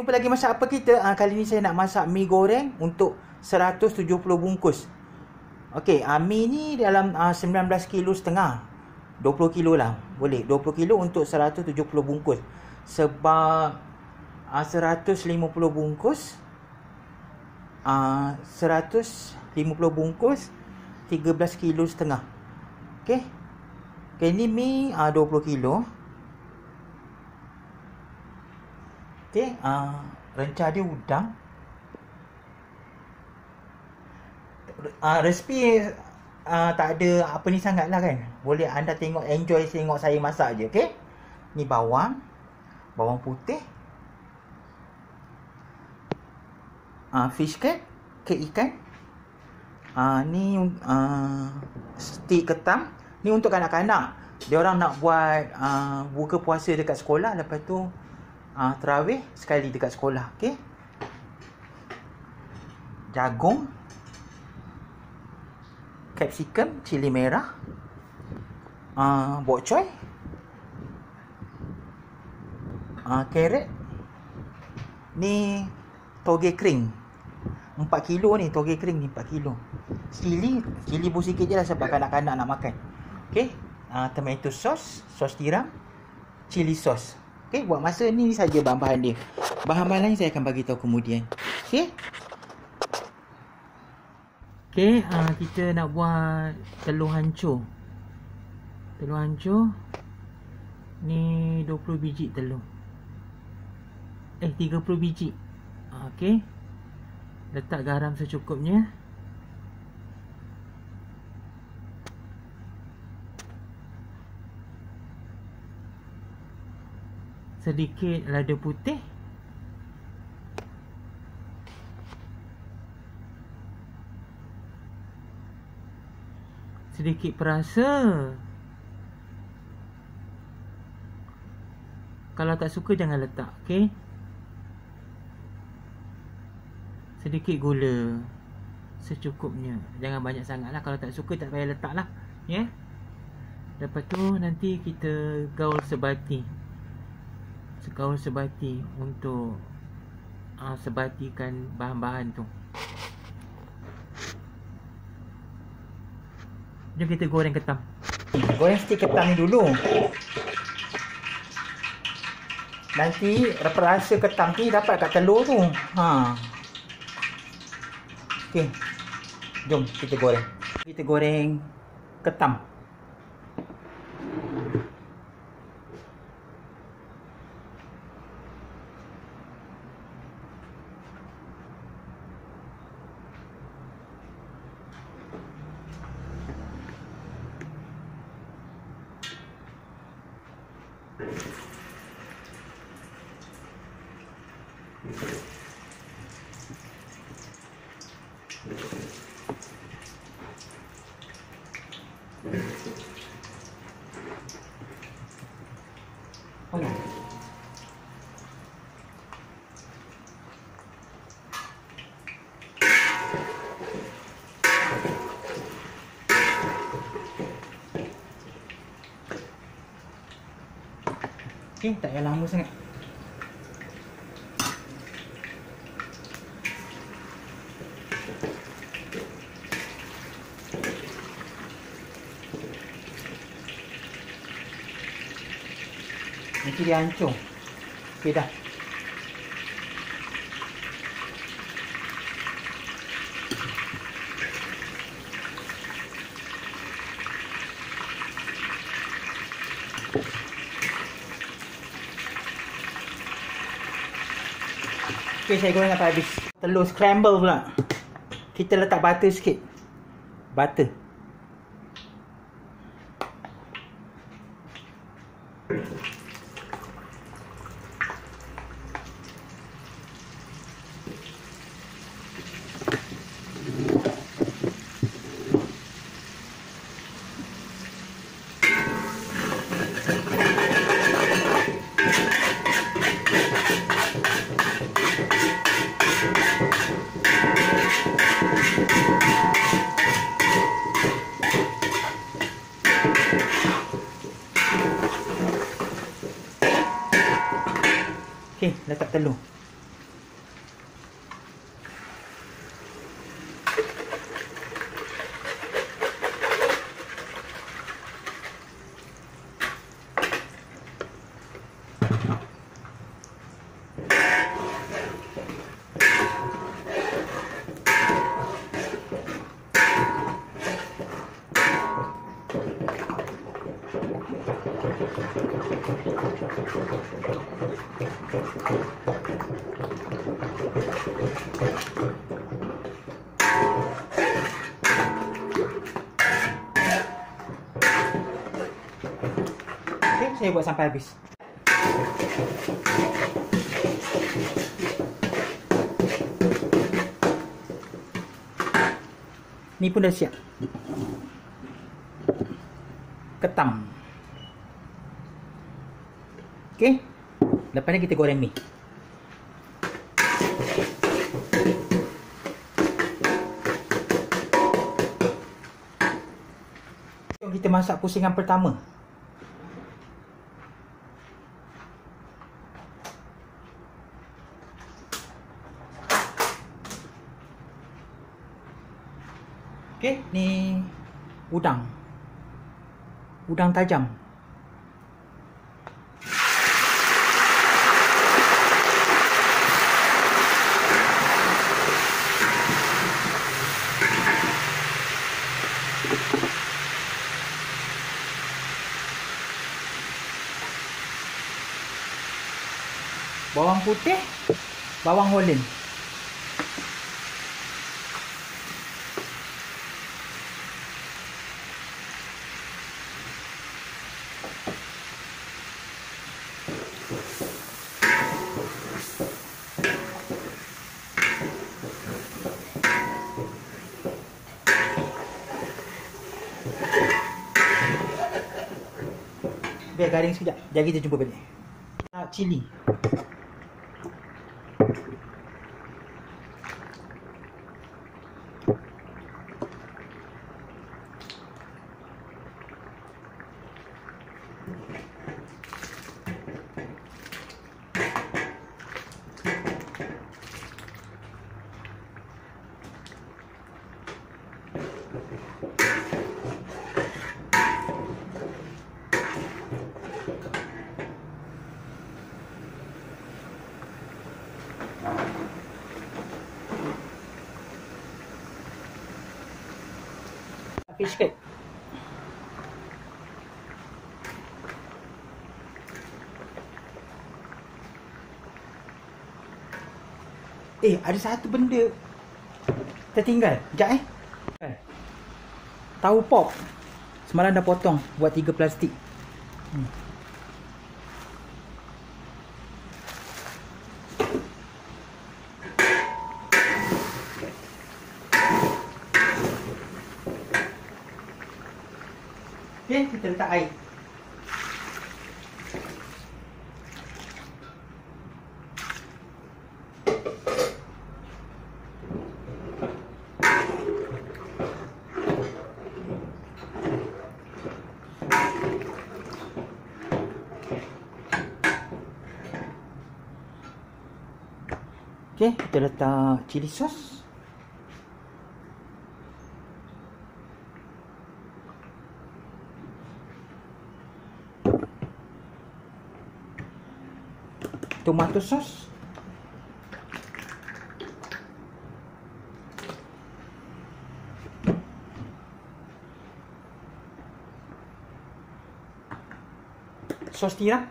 Jumpa lagi masak apa kita. Kali ni saya nak masak mi goreng untuk 170 bungkus. Okey, mi ni dalam 19 kilo setengah. 20 kilo lah. Boleh 20 kilo untuk 170 bungkus. Sebab 150 bungkus 150 bungkus 13 kilo setengah. Okey. Okey, ni mi 20 kilo. Okey, rencah dia udang. Resipi tak ada apa ni sangat lah kan. Boleh anda tengok, enjoy tengok saya masak je. Okey. Ni bawang putih, fish cake, kek ikan. Ni stik ketam. Ni untuk kanak-kanak. Dia orang nak buat buka puasa dekat sekolah, lepas tu tarawih sekali dekat sekolah. Okey. Jagung, capsicum, cili merah, bok choy, carrot. Ni toge kering 4 kilo ni, toge kering ni 4 kilo. Cili pun sikit je lah sebab kanak-kanak nak makan. Okey. Tomato sauce, sos tiram, chili sauce. Okey, buat masa ni saja bahan-bahan dia. Bahan-bahan lain saya akan bagi tahu kemudian. Okey. Okey, kita nak buat telur hancur. Telur hancur ni 20 biji telur. 30 biji. Okey. Letak garam secukupnya. Sedikit lada putih. Sedikit perasa. Kalau tak suka jangan letak, okey? Sedikit gula secukupnya. Jangan banyak sangat lah. Kalau tak suka tak payah letak lah, ya. Lepas tu nanti kita gaul sebati. Gaul sebati untuk sebatikan bahan-bahan tu. Jom kita goreng ketam. Goreng stik ketam ni dulu. Nanti rasa ketam ni dapat kat telur tu. Okey. Jom kita goreng. Kita goreng ketam. Okey, tak payah lama sangat. Nanti dia hancur. Okey dah. Okey, saya goreng sampai habis. Telur scramble pula. Kita letak butter sikit. Butter. saya buat sampai habis. Ni pun dah siap. Ketam. Okey. Lepas ni kita goreng mi. Jom kita masak pusingan pertama. Okey, ni udang. Udang tajam. Bawang putih, bawang Holland. Biar garing sekejap. Jangan kita jumpa balik. Cili. Fish cake. Ada satu benda tertinggal. Sekejap Tahu pop. Semalam dah potong buat 3 plastik. Okey, kita letak air. Okey, kita letak chili sauce. Tomato sauce. Sos tiram.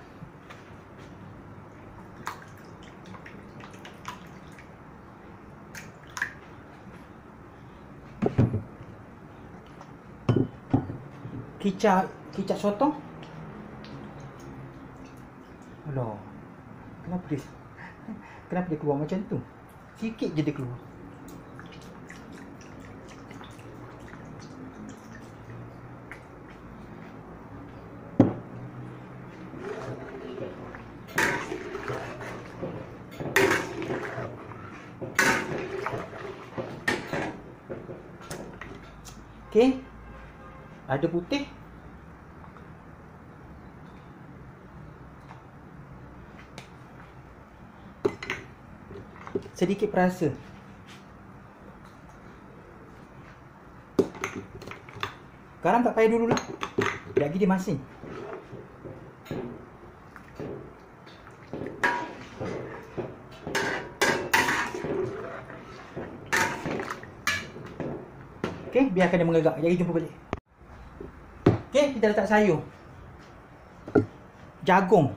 Kicap sotong. Alah. Kenapa dia keluar macam tu? Sikit je dia keluar. Okey. Ada putih. Sedikit perasa. Garam tak payah dulu lah. Lagi dia masin. Okey, biarkan dia mengegak. Jadi jumpa balik. Okey, kita letak sayur. Jagung.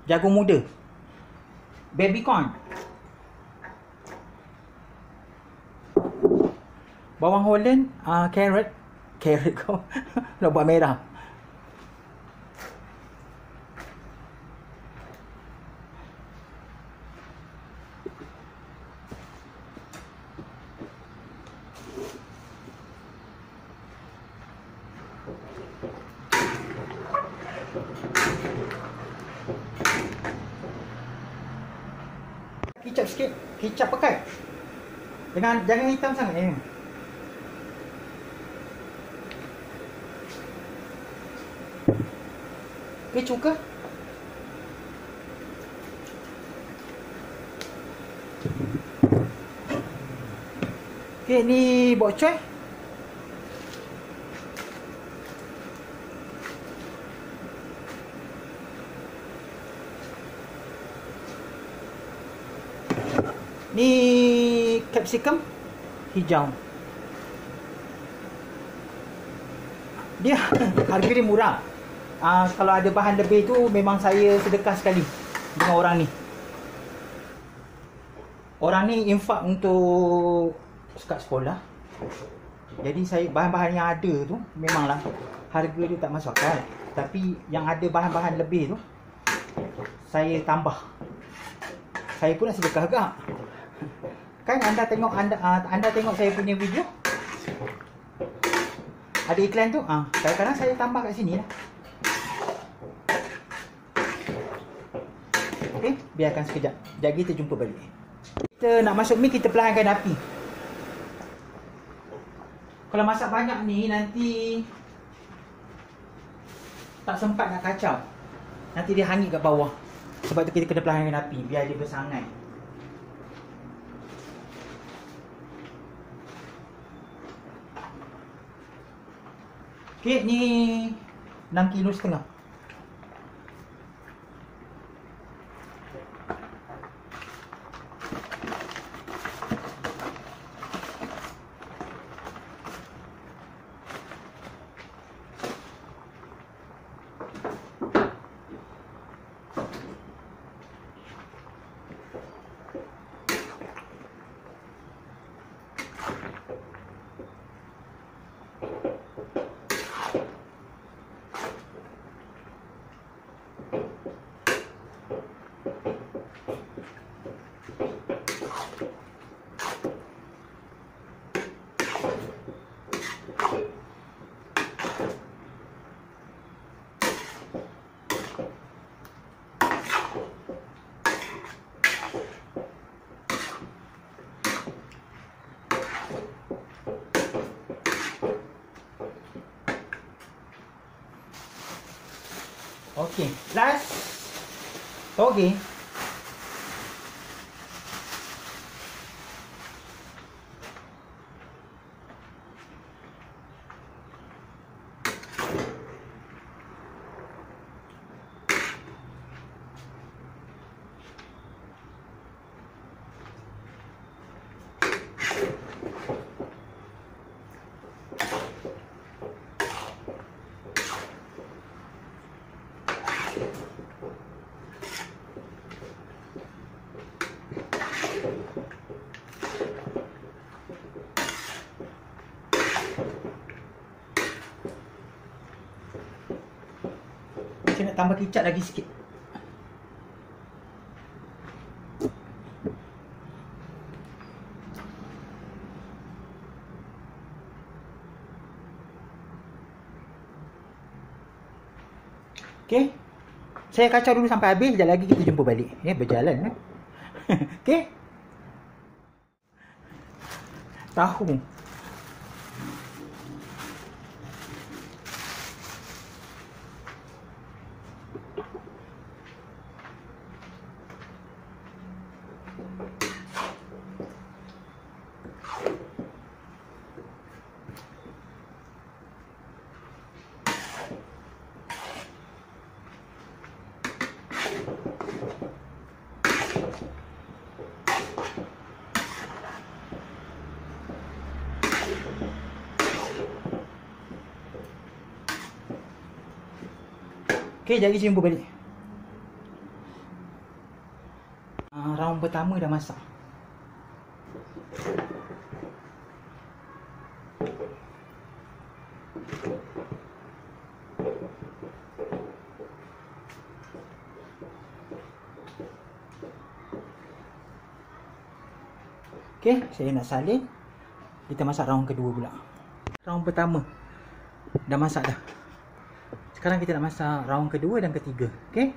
Jagung muda. Baby corn. Bawang Holland, carrot kau nak buat merah. Kicap sikit. Kicap pekat. Jangan hitam sangat ni. Okey, cuka. Okey, ni bok choy. Ni capsicum hijau. Dia harga dia murah. Kalau ada bahan lebih tu memang saya sedekah sekali dengan orang ni. Orang ni infak untuk sekat sekolah. Jadi saya bahan-bahan yang ada tu memanglah harga dia tak masuk akal. Tapi yang ada bahan-bahan lebih tu saya tambah. Saya pun nak sedekah agak. Kan anda tengok saya punya video. Ada iklan tu. Kadang-kadang saya tambah kat sini lah. Okey, biarkan sekejap. Sekejap kita jumpa balik. Kita nak masuk mi, kita perlahankan api. Kalau masak banyak ni nanti tak sempat nak kacau. Nanti dia hangit kat bawah. Sebab tu kita kena perlahankan api biar dia bersangai. Okey, ni 6,5 kg. Okey, last toge. Saya nak tambah kicap lagi sikit. Okey. Saya kacau dulu sampai habis, sekejap lagi kita jumpa balik. Ya, berjalan. Okey. Tahu. Okey, jadi jumpa balik. Round pertama dah masak. Okey, saya nak salin. Kita masak round kedua pula. Round pertama dah masak dah. Sekarang kita nak masak round kedua dan ketiga. Okey.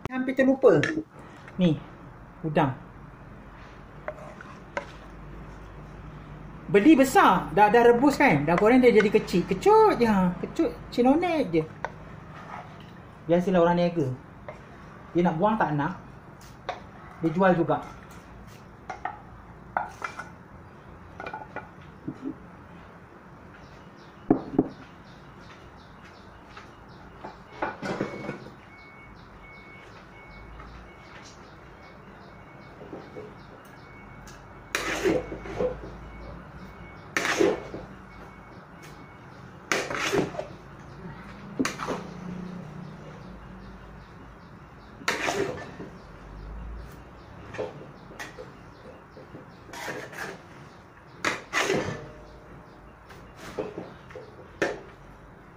Hampir terlupa. Ni udang. Beli besar, dah rebus kan, dah goreng dia jadi kecil. Kecut je, kecut cinonet je. Biasalah orang niaga. Dia nak buang tak nak, dia jual juga.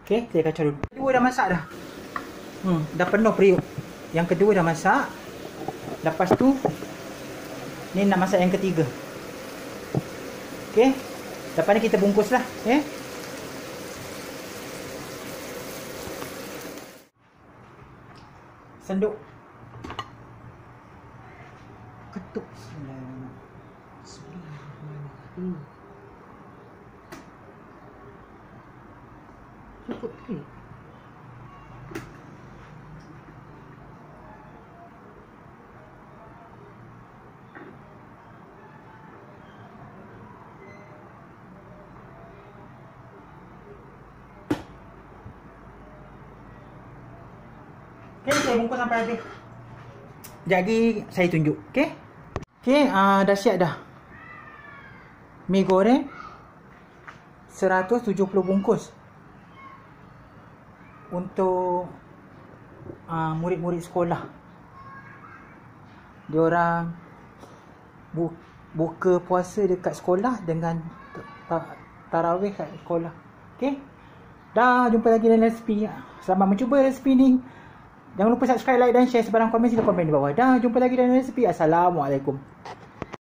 Okey, saya kacau dulu. Kedua dah masak dah. Dah penuh periuk. Yang kedua dah masak. Lepas tu ni nak masak yang ketiga. Okey. Lepas ni kita bungkuslah, okey. Senduk. Ketuk. Bismillahirrahmanirrahim. Cukup ke? Okay, saya bungkus sampai habis. Jadi saya tunjuk, okey? Okey, dah siap dah. Mi goreng 170 bungkus. Untuk murid-murid sekolah. Diorang buka puasa dekat sekolah dengan tarawih kat sekolah. Okey? Dah, jumpa lagi dalam resipi. Selamat mencuba resipi ni. Jangan lupa subscribe, like dan share. Sebarang komen sila komen di bawah. Dah, jumpa lagi dalam resipi. Assalamualaikum.